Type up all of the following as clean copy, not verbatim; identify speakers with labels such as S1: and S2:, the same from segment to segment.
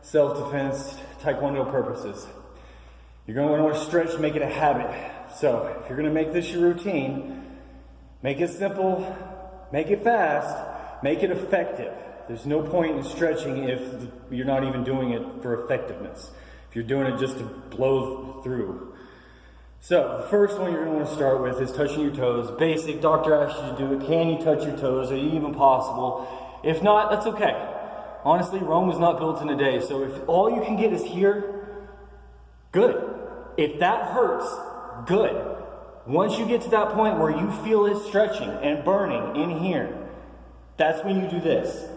S1: self-defense, taekwondo purposes. You're going to want to stretch, make it a habit. So if you're going to make this your routine, make it simple, make it fast, make it effective. There's no point in stretching if you're not even doing it for effectiveness. If you're doing it just to blow through. So the first one you're going to want to start with is touching your toes. Basic, doctor asks you to do it. Can you touch your toes? Are you even possible? If not, that's okay. Honestly, Rome was not built in a day. So if all you can get is here, good. If that hurts, good. Once you get to that point where you feel it stretching and burning in here, that's when you do this.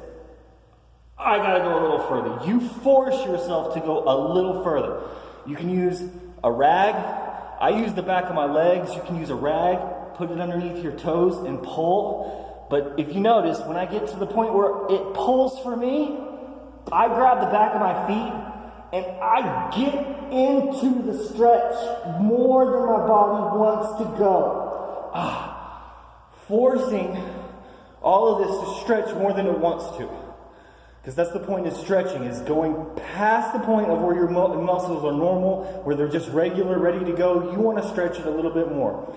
S1: I gotta go a little further. You force yourself to go a little further. You can use a rag. I use the back of my legs. You can use a rag, put it underneath your toes and pull. But if you notice, when I get to the point where it pulls for me, I grab the back of my feet and I get into the stretch more than my body wants to go. Forcing all of this to stretch more than it wants to. Because that's the point of stretching, is going past the point of where your muscles are normal, where they're just regular, ready to go. You want to stretch it a little bit more.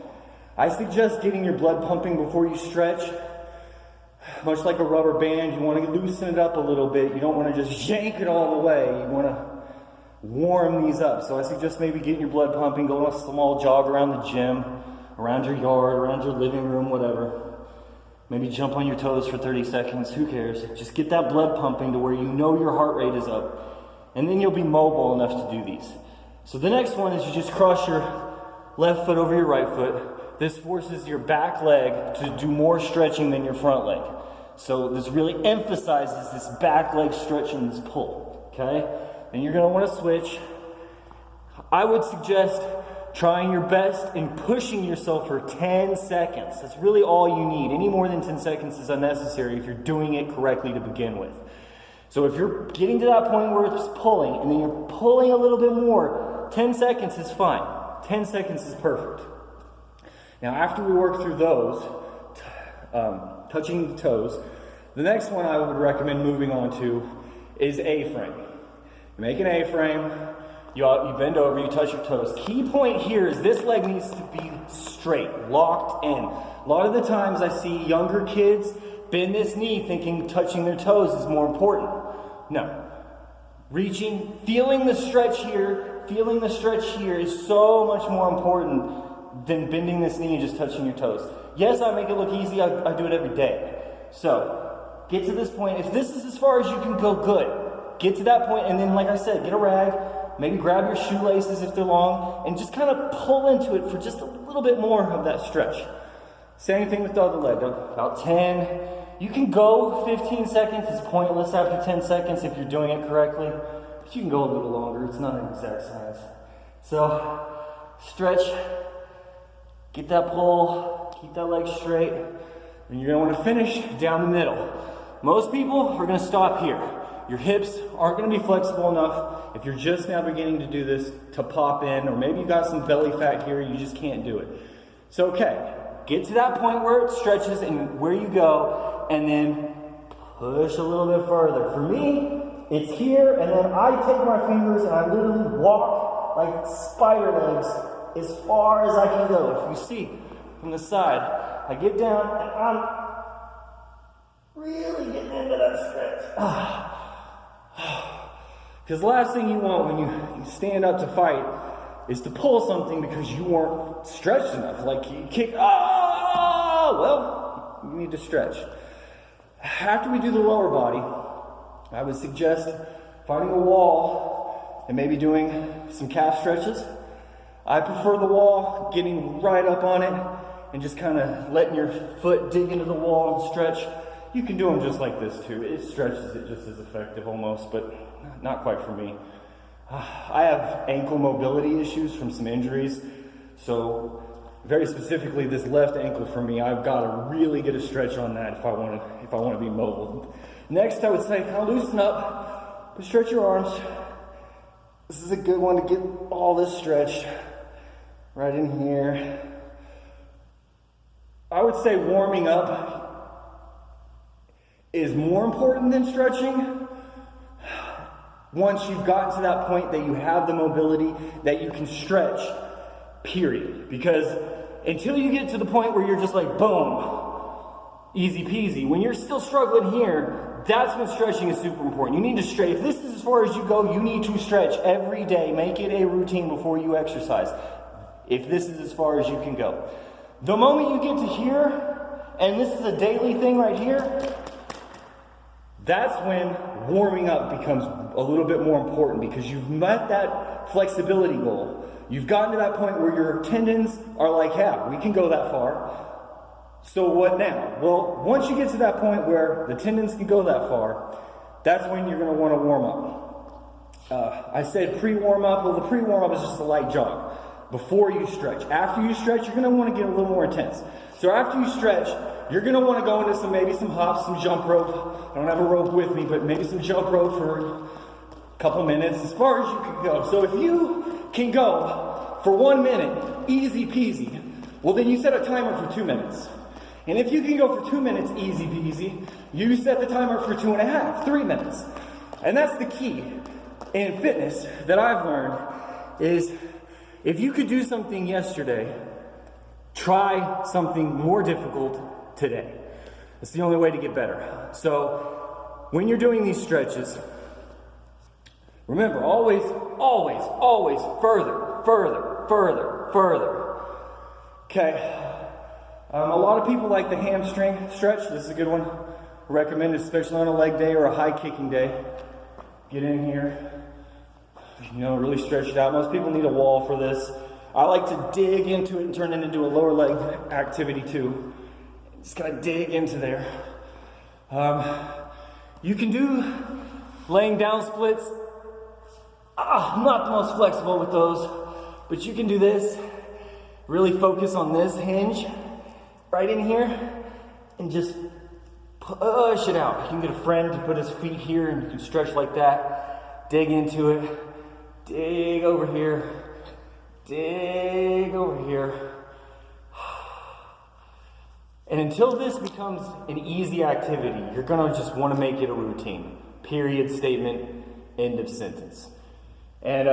S1: I suggest getting your blood pumping before you stretch. Much like a rubber band, you want to loosen it up a little bit. You don't want to just yank it all the way. You want to warm these up. So I suggest maybe getting your blood pumping, go on a small jog around the gym, around your yard, around your living room, whatever. Maybe jump on your toes for 30 seconds, who cares? Just get that blood pumping to where you know your heart rate is up. And then you'll be mobile enough to do these. So the next one is you just cross your left foot over your right foot. This forces your back leg to do more stretching than your front leg. So this really emphasizes this back leg stretch and this pull, okay? And you're gonna wanna switch. I would suggest trying your best and pushing yourself for 10 seconds. That's really all you need. Any more than 10 seconds is unnecessary if you're doing it correctly to begin with. So if you're getting to that point where it's pulling and then you're pulling a little bit more, 10 seconds is fine. 10 seconds is perfect. Now after we work through those, touching the toes, the next one I would recommend moving on to is A-frame. You make an A-frame, you bend over, you touch your toes. Key point here is this leg needs to be straight, locked in. A lot of the times I see younger kids bend this knee thinking touching their toes is more important. No. Reaching, feeling the stretch here is so much more important than bending this knee and just touching your toes. Yes, I make it look easy, I do it every day. So, get to this point. If this is as far as you can go, good. Get to that point, and then like I said, get a rag, maybe grab your shoelaces if they're long, and just kind of pull into it for just a little bit more of that stretch. Same thing with the other leg, about 10. You can go 15 seconds, it's pointless after 10 seconds if you're doing it correctly, but you can go a little longer, it's not an exact science. So, stretch, get that pull, keep that leg straight, and you're gonna wanna finish down the middle. Most people are gonna stop here. Your hips aren't gonna be flexible enough if you're just now beginning to do this to pop in, or maybe you got some belly fat here, you just can't do it. It's okay. Get to that point where it stretches and where you go, and then push a little bit further. For me, it's here, and then I take my fingers and I literally walk like spider legs as far as I can go. If you see from the side, I get down and I'm really getting into that stretch. Because the last thing you want when you stand up to fight is to pull something because you weren't stretched enough. Like you kick, well, you need to stretch. After we do the lower body, I would suggest finding a wall and maybe doing some calf stretches. I prefer the wall, getting right up on it and just kind of letting your foot dig into the wall and stretch. You can do them just like this too. It stretches it just as effective almost, but not quite for me. I have ankle mobility issues from some injuries, so very specifically this left ankle for me, I've got to really get a stretch on that if I want to be mobile. Next, I would say kind of loosen up, but stretch your arms. This is a good one to get all this stretched right in here. I would say warming up is more important than stretching. once you've gotten to that point that you have the mobility, that you can stretch, period. Because until you get to the point where you're just like, boom, easy peasy, when you're still struggling here, that's when stretching is super important. You need to stretch. If this is as far as you go, you need to stretch every day. Make it a routine before you exercise. If this is as far as you can go. The moment you get to here, and this is a daily thing right here, that's when warming up becomes a little bit more important, because you've met that flexibility goal. You've gotten to that point where your tendons are like, yeah, we can go that far. So what now? Well, once you get to that point where the tendons can go that far, that's when you're going to want to warm up. I said pre-warm up. Well, the pre-warm up is just a light jog before you stretch. After you stretch, you're going to want to get a little more intense. So after you stretch, you're going to want to go into maybe some hops, some jump rope. I don't have a rope with me, but maybe some jump rope for a couple minutes, as far as you can go. So if you can go for 1 minute, easy peasy, well then you set a timer for 2 minutes. And if you can go for 2 minutes, easy peasy, you set the timer for 2.5, 3 minutes. And that's the key in fitness that I've learned is, if you could do something yesterday, try something more difficult today. It's the only way to get better. So when you're doing these stretches, remember, always, always, always further, further, further, further. Okay. A lot of people like the hamstring stretch. This is a good one. Recommend, especially on a leg day or a high kicking day. Get in here, really stretch it out. Most people need a wall for this. I like to dig into it and turn it into a lower leg activity too. Just kind of dig into there. You can do laying down splits. I'm not the most flexible with those, but you can do this. Really focus on this hinge right in here and just push it out. You can get a friend to put his feet here and you can stretch like that. Dig into it. Dig over here. Dig over here. And until this becomes an easy activity, you're gonna just wanna make it a routine. Period, statement, end of sentence. And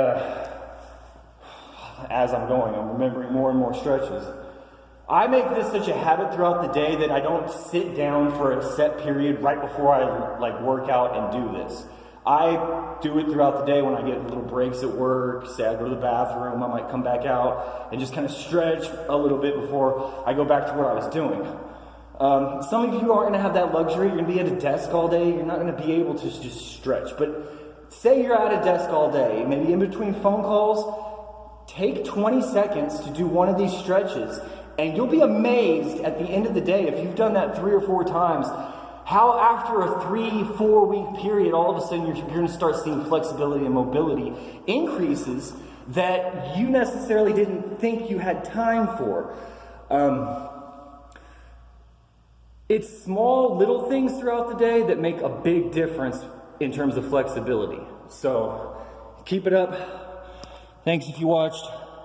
S1: as I'm going, I'm remembering more and more stretches. I make this such a habit throughout the day that I don't sit down for a set period right before I work out and do this. I do it throughout the day when I get little breaks at work. Say I go to the bathroom, I might come back out and just kind of stretch a little bit before I go back to what I was doing. Some of you aren't gonna have that luxury. You're gonna be at a desk all day. You're not gonna be able to just stretch. But say you're at a desk all day, maybe in between phone calls, take 20 seconds to do one of these stretches. And you'll be amazed at the end of the day, if you've done that 3 or 4 times, how after a 3-4 week period, all of a sudden you're going to start seeing flexibility and mobility increases that you necessarily didn't think you had time for. It's small little things throughout the day that make a big difference in terms of flexibility. So keep it up. Thanks if you watched.